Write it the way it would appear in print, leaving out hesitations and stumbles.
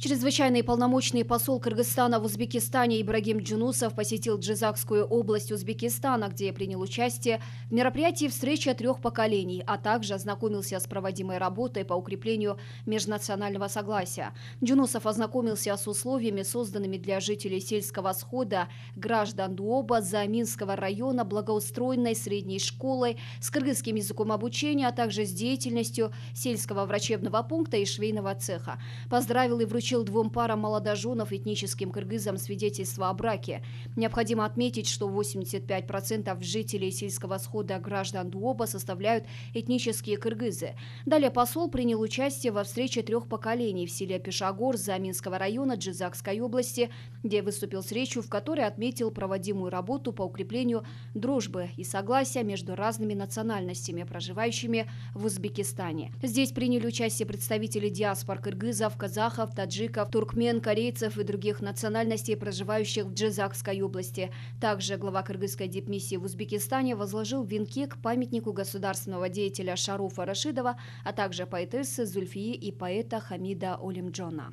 Чрезвычайный полномочный посол Кыргызстана в Узбекистане Ибрагим Джунусов посетил Джизакскую область Узбекистана, где принял участие в мероприятии «Встреча трех поколений», а также ознакомился с проводимой работой по укреплению межнационального согласия. Джунусов ознакомился с условиями, созданными для жителей сельского схода граждан Дуоба Зааминского района благоустроенной средней школой с кыргызским языком обучения, а также с деятельностью сельского врачебного пункта и швейного цеха. Поздравил и вручил двум парам молодоженов этническим кыргызам свидетельство о браке. Необходимо отметить, что 85% жителей сельского схода граждан Дуоба составляют этнические кыргызы. Далее посол принял участие во встрече трех поколений в селе Пешагор Зааминского района Джизакской области, где выступил с речью, в которой отметил проводимую работу по укреплению дружбы и согласия между разными национальностями, проживающими в Узбекистане. Здесь приняли участие представители диаспор кыргызов, казахов, таджиков, туркмен, корейцев и других национальностей, проживающих в Джизакской области. Также глава кыргызской дипмиссии в Узбекистане возложил венки к памятнику государственного деятеля Шаруфа Рашидова, а также поэтессы Зульфии и поэта Хамида Олимджона.